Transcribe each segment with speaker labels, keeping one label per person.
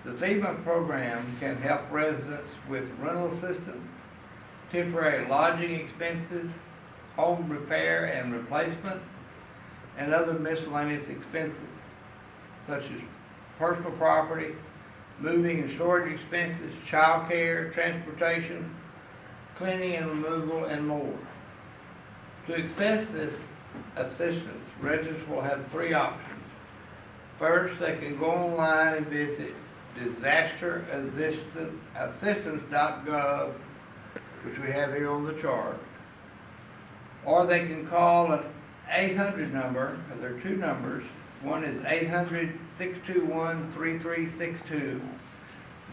Speaker 1: The FEMA program can help residents with rental assistance, temporary lodging expenses, home repair and replacement, and other miscellaneous expenses, such as personal property, moving and storage expenses, child care, transportation, cleaning and removal, and more. To access this assistance, residents will have three options. First, they can go online and visit disasterassistance.gov, which we have here on the chart. Or they can call an 800 number, and there are two numbers. One is 800-621-3362.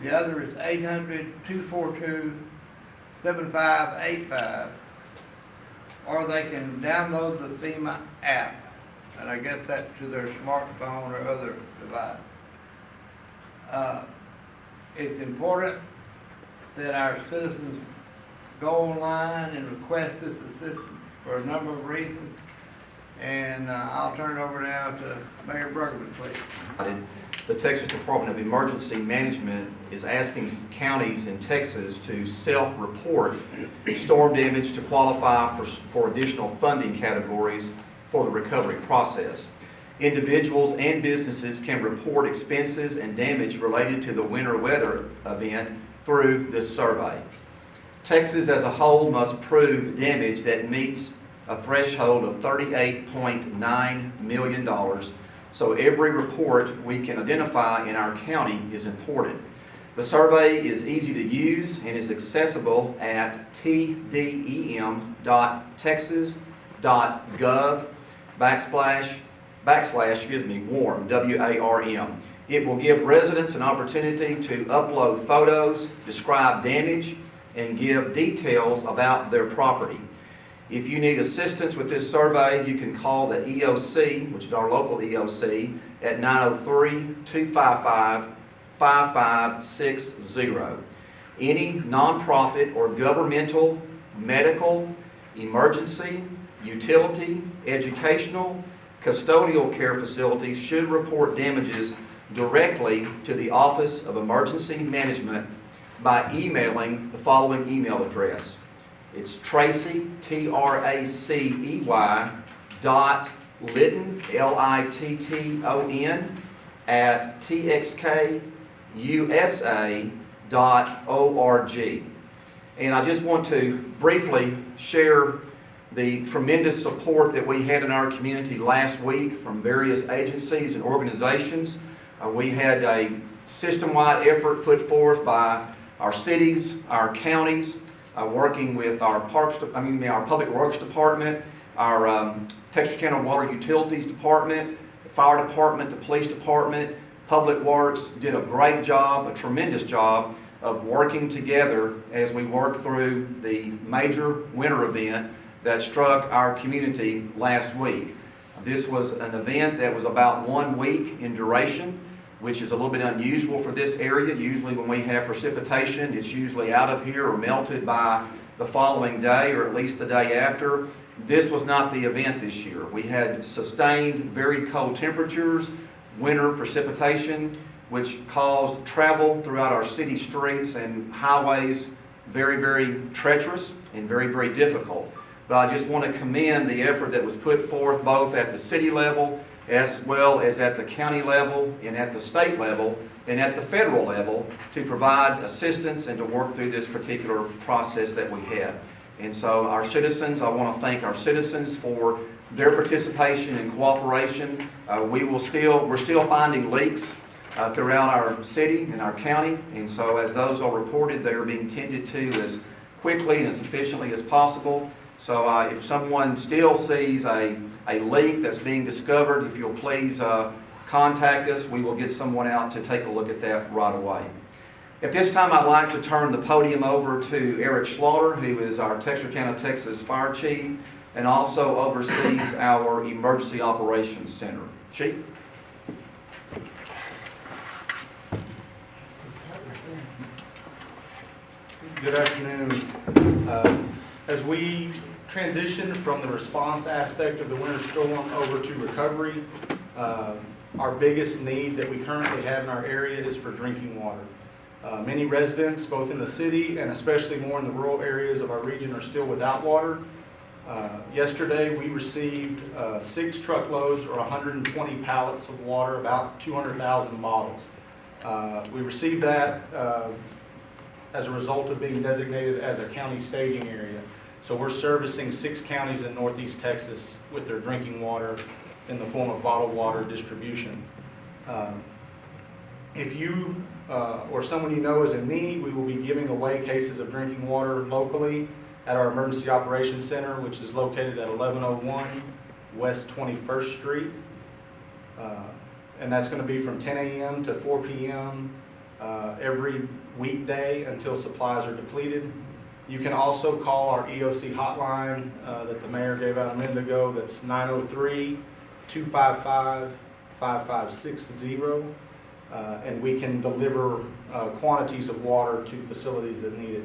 Speaker 1: The other is 800-242-7585. Or they can download the FEMA app, and I guess that's to their smartphone or other device. It's important that our citizens go online and request this assistance for a number of reasons. And I'll turn it over now to Mayor Bruggeman, please.
Speaker 2: The Texas Department of Emergency Management is asking counties in Texas to self-report storm damage to qualify for additional funding categories for the recovery process. Individuals and businesses can report expenses and damage related to the winter weather event through this survey. Texas as a whole must prove damage that meets a threshold of $38.9 million. So every report we can identify in our county is important. The survey is easy to use and is accessible at tdem.texas.gov /warm, W-A-R-M. It will give residents an opportunity to upload photos, describe damage, and give details about their property. If you need assistance with this survey, you can call the EOC, which is our local EOC, at 903-255-5560. Any nonprofit or governmental, medical, emergency, utility, educational, custodial care facilities should report damages directly to the Office of Emergency Management by emailing the following email address. It's Tracy, T-R-A-C-E-Y, .Litton, L-I-T-T-O-N, at txkusa.org. And I just want to briefly share the tremendous support that we had in our community last week from various agencies and organizations. We had a system-wide effort put forth by our cities, our counties, working with our Public Works Department, our Texas County Water Utilities Department, the Fire Department, the Police Department, Public Works did a great job, a tremendous job of working together as we worked through the major winter event that struck our community last week. This was an event that was about 1 week in duration, which is a little bit unusual for this area. Usually when we have precipitation, it's usually out of here or melted by the following day or at least the day after. This was not the event this year. We had sustained very cold temperatures, winter precipitation, which caused travel throughout our city streets and highways very, very treacherous and very, very difficult. But I just want to commend the effort that was put forth both at the city level as well as at the county level and at the state level and at the federal level to provide assistance and to work through this particular process that we had. And so our citizens, I want to thank our citizens for their participation and cooperation. We're still finding leaks throughout our city and our county, and so as those are reported, they are being tended to as quickly and as efficiently as possible. So if someone still sees a leak that's being discovered, if you'll please contact us, we will get someone out to take a look at that right away. At this time, I'd like to turn the podium over to Eric Slaughter, who is our Texarkana, Texas Fire Chief and also oversees our Emergency Operations Center. Chief?
Speaker 3: Good afternoon. As we transition from the response aspect of the winter storm over to recovery, our biggest need that we currently have in our area is for drinking water. Many residents, both in the city and especially more in the rural areas of our region, are still without water. Yesterday, we received 6 truckloads or 120 pallets of water, about 200,000 bottles. We received that as a result of being designated as a county staging area. So we're servicing 6 counties in northeast Texas with their drinking water in the form of bottled water distribution. If you or someone you know is in need, we will be giving away cases of drinking water locally at our Emergency Operations Center, which is located at 1101 West 21st Street. And that's going to be from 10 a.m. to 4 p.m. Every weekday until supplies are depleted. You can also call our EOC hotline that the mayor gave out a minute ago. That's 903-255-5560. And we can deliver quantities of water to facilities that need it.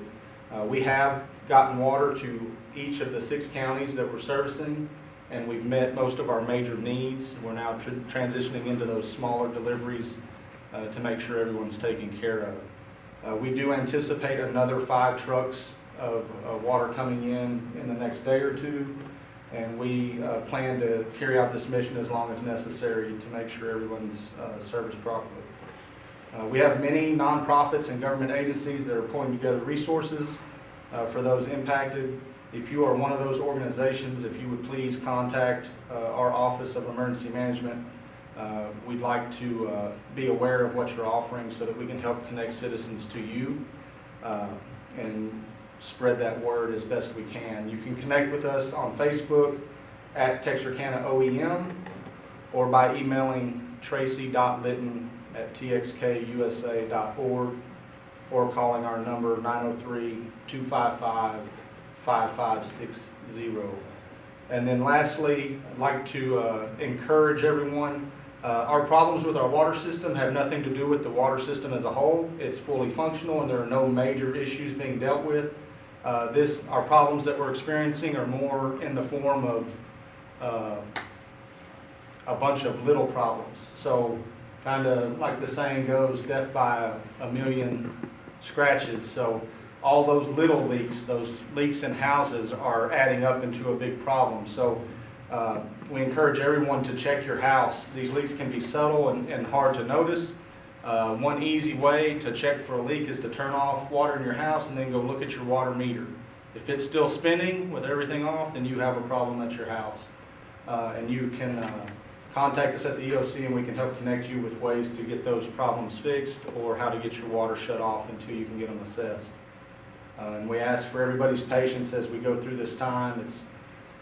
Speaker 3: We have gotten water to each of the 6 counties that we're servicing, and we've met most of our major needs. We're now transitioning into those smaller deliveries to make sure everyone's taken care of. We do anticipate another 5 trucks of water coming in the next day or 2, and we plan to carry out this mission as long as necessary to make sure everyone's serviced properly. We have many nonprofits and government agencies that are pulling together resources for those impacted. If you are one of those organizations, if you would please contact our Office of Emergency Management. We'd like to be aware of what you're offering so that we can help connect citizens to you and spread that word as best we can. You can connect with us on Facebook at Texarkana OEM or by emailing tracy.litton@txkusa.org or calling our number 903-255-5560. And then lastly, I'd like to encourage everyone. Our problems with our water system have nothing to do with the water system as a whole. It's fully functional and there are no major issues being dealt with. Our problems that we're experiencing are more in the form of a bunch of little problems. So kind of like the saying goes, death by a million scratches. So all those little leaks, those leaks in houses are adding up into a big problem. So we encourage everyone to check your house. These leaks can be subtle and hard to notice. One easy way to check for a leak is to turn off water in your house and then go look at your water meter. If it's still spinning with everything off, then you have a problem at your house. And you can contact us at the EOC and we can help connect you with ways to get those problems fixed or how to get your water shut off until you can get them assessed. And we ask for everybody's patience as we go through this time.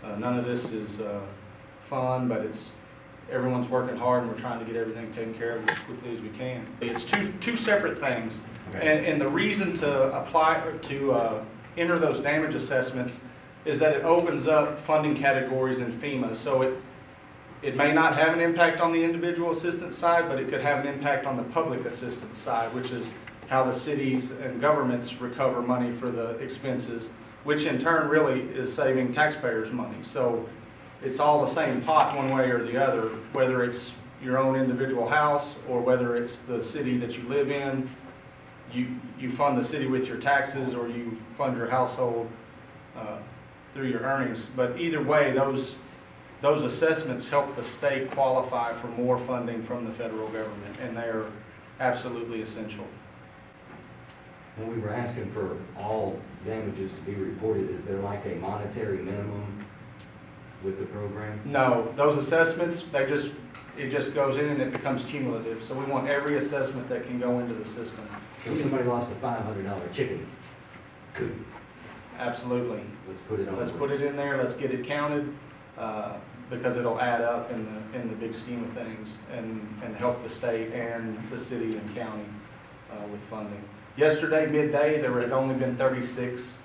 Speaker 3: None of this is fun, but everyone's working hard and we're trying to get everything taken care of as quickly as we can. It's two separate things. Okay. And the reason to apply or to enter those damage assessments is that it opens up funding categories in FEMA. So it may not have an impact on the individual assistance side, but it could have an impact on the public assistance side, which is how the cities and governments recover money for the expenses, which in turn really is saving taxpayers money. So it's all the same pot one way or the other, whether it's your own individual house or whether it's the city that you live in. You fund the city with your taxes or you fund your household through your earnings. But either way, those assessments help the state qualify for more funding from the federal government, and they're absolutely essential.
Speaker 4: When we were asking for all damages to be reported, is there like a monetary minimum with the program?
Speaker 3: No, those assessments, it just goes in and it becomes cumulative. So we want every assessment that can go into the system.
Speaker 4: So if somebody lost a $500 chicken coop,
Speaker 3: absolutely.
Speaker 4: let's put it on.
Speaker 3: Let's put it in there. Let's get it counted because it'll add up in the big scheme of things and help the state and the city and county with funding. Yesterday, midday, there had only been 36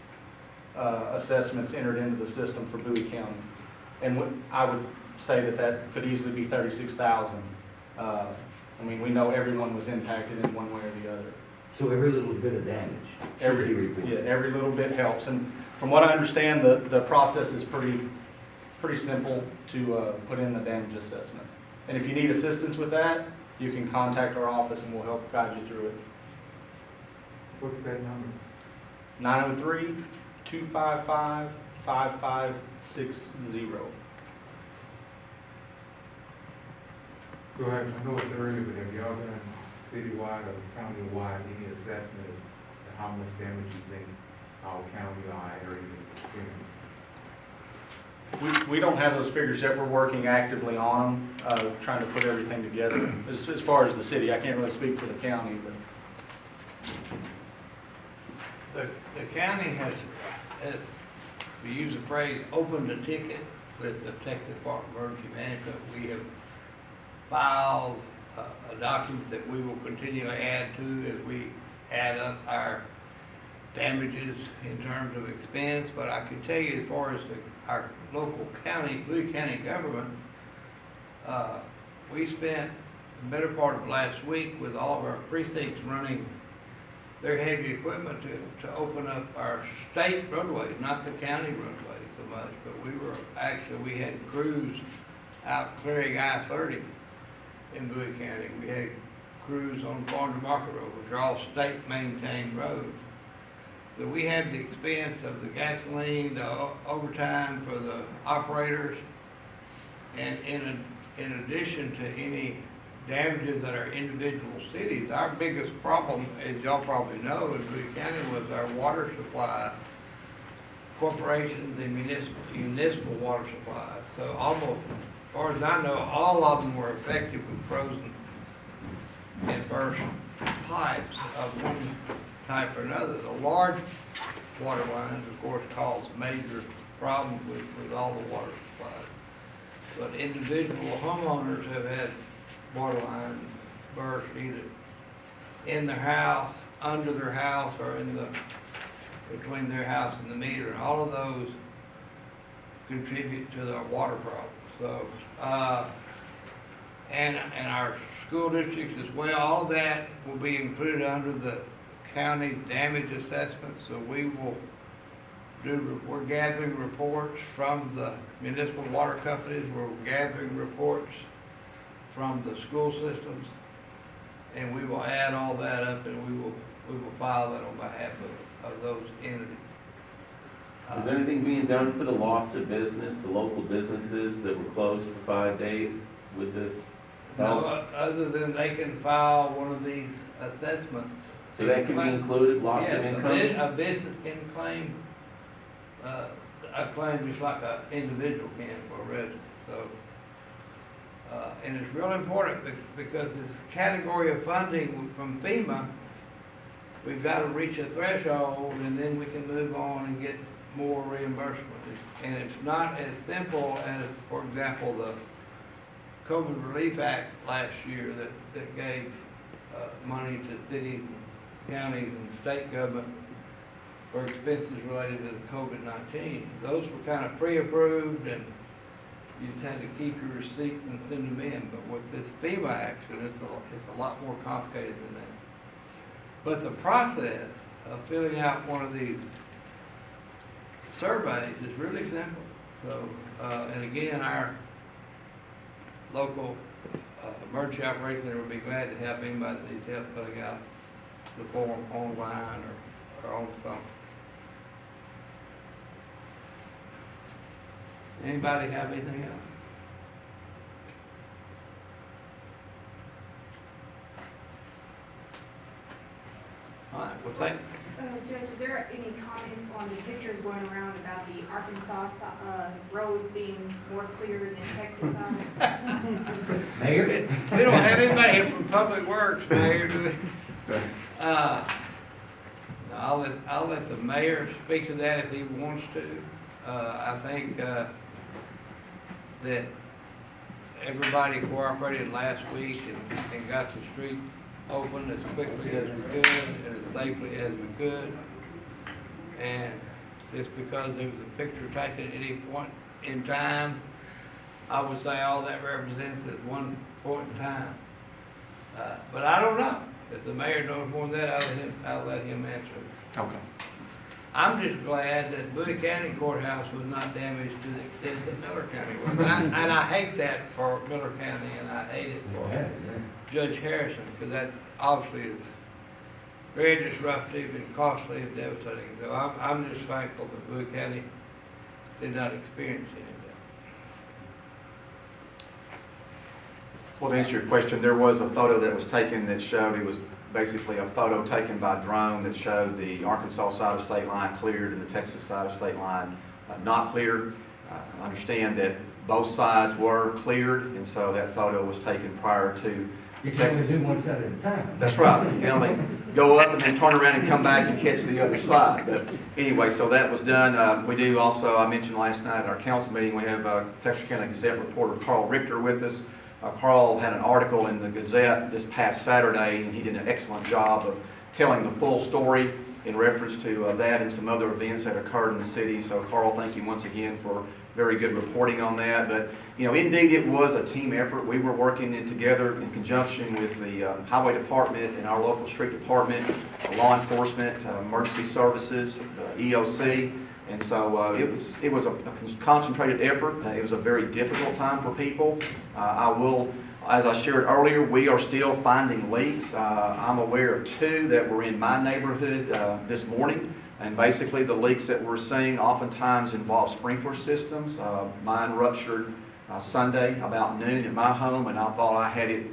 Speaker 3: assessments entered into the system for Bowie County. And I would say that could easily be 36,000. I mean, we know everyone was impacted in one way or the other.
Speaker 4: So every little bit of damage should be reported.
Speaker 3: Yeah, every little bit helps. And from what I understand, the process is pretty simple to put in the damage assessment. And if you need assistance with that, you can contact our office and we'll help guide you through it.
Speaker 5: What's that number?
Speaker 3: 903-255-5560.
Speaker 5: So I know it's early, but have y'all done citywide or countywide any assessment of how much damage you think our county or our area is experiencing?
Speaker 3: We don't have those figures yet. We're working actively on them, trying to put everything together. As far as the city, I can't really speak for the county, but
Speaker 1: The county has, to use the phrase, opened a ticket with the Texas Department of Emergency Management. We have filed a document that we will continue to add to as we add up our damages in terms of expense. But I can tell you, as far as our local county, Bowie County government, we spent the better part of last week with all of our precincts running their heavy equipment to open up our state roadways, not the county roadways so much, but we had crews out clearing I-30 in Bowie County. We had crews on Farm to Market Road, which are all state maintained roads. So we had the expense of the gasoline, the overtime for the operators, and in addition to any damages that our individual cities. Our biggest problem, as y'all probably know, in Bowie County was our water supply, corporations and municipal water supplies. So almost, as far as I know, all of them were affected with frozen and burst pipes of one type or another. The large water lines, of course, cause major problems with all the water supplies. But individual homeowners have had water lines burst either in their house, under their house, or between their house and the meter. And all of those contribute to the water problem. So, and our school districts as well, all of that will be included under the county damage assessment. So we're gathering reports from the municipal water companies, we're gathering reports from the school systems, and we will add all that up and we will file that on behalf of those entities.
Speaker 6: Is there anything being done for the loss of business, the local businesses that were closed for 5 days with this?
Speaker 1: No, other than they can file one of these assessments.
Speaker 6: So that can be included, loss of income?
Speaker 1: Yes, a business can claim a claim just like an individual can for a resident. So, and it's real important because this category of funding from FEMA, we've got to reach a threshold and then we can move on and get more reimbursement. And it's not as simple as, for example, the COVID Relief Act last year that gave money to cities, counties, and state government for expenses related to the COVID-19. Those were kind of pre-approved and you just had to keep your receipt and send them in. But with this FEMA action, it's a lot more complicated than that. But the process of filling out one of these surveys is really simple. So, and again, our local emergency operations center would be glad to help anybody that needs help filling out the form online or on the phone. Anybody have anything else? All right, well, thank you.
Speaker 7: Judge, is there any comments on the pictures going around about the Arkansas roads being more clear than Texas side?
Speaker 4: Mayor?
Speaker 1: We don't have anybody here from Public Works, Mayor, do we? I'll let the mayor speak to that if he wants to. I think that everybody cooperated last week and got the street open as quickly as we could and as safely as we could. And just because there was a picture taken at any point in time, I would say all that represents is one point in time. But I don't know. If the mayor knows more than that, I'll let him answer.
Speaker 2: Okay.
Speaker 1: I'm just glad that Bowie County Courthouse was not damaged to the extent that Miller County was. And I hate that for Miller County, and I hate it
Speaker 4: Go
Speaker 1: for
Speaker 4: ahead,
Speaker 1: Judge Harrison, because that obviously is very disruptive and costly and devastating. So I'm just thankful that Bowie County did not experience any of that.
Speaker 2: Well, to answer your question, there was a photo that was taken that showed, it was basically a photo taken by drone that showed the Arkansas side of state line cleared and the Texas side of state line not cleared. I understand that both sides were cleared, and so that photo was taken prior to
Speaker 4: You can only
Speaker 2: Texas.
Speaker 4: do one side at a time.
Speaker 2: That's right. You can only go up and then turn around and come back and catch the other side. But anyway, so that was done. We do also, I mentioned last night at our council meeting, we have Texas County Gazette reporter Carl Richter with us. Carl had an article in the Gazette this past Saturday, and he did an excellent job of telling the full story in reference to that and some other events that occurred in the city. So Carl, thank you once again for very good reporting on that. But, you know, indeed it was a team effort. We were working together in conjunction with the Highway Department and our local street department, law enforcement, emergency services, the EOC. And so it was a concentrated effort. It was a very difficult time for people. As I shared earlier, we are still finding leaks. I'm aware of 2 that were in my neighborhood this morning. And basically the leaks that we're seeing oftentimes involve sprinkler systems. Mine ruptured Sunday about noon at my home, and I thought I had it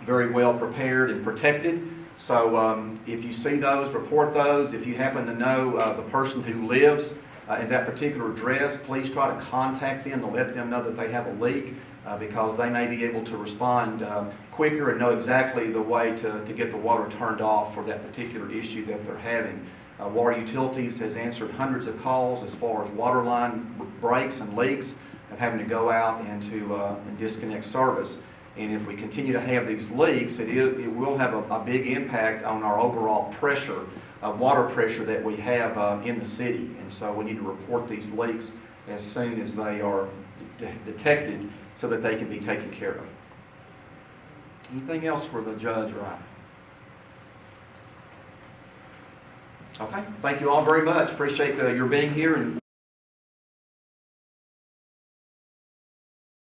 Speaker 2: very well prepared and protected. So if you see those, report those. If you happen to know the person who lives in that particular address, please try to contact them to let them know that they have a leak, because they may be able to respond quicker and know exactly the way to get the water turned off for that particular issue that they're having. Water Utilities has answered hundreds of calls as far as water line breaks and leaks, of having to go out and disconnect service. And if we continue to have these leaks, it will have a big impact on our overall pressure, water pressure that we have in the city. And so we need to report these leaks as soon as they are detected so that they can be taken care of. Anything else for the judge, Ryan? Okay, thank you all very much. Appreciate your being here and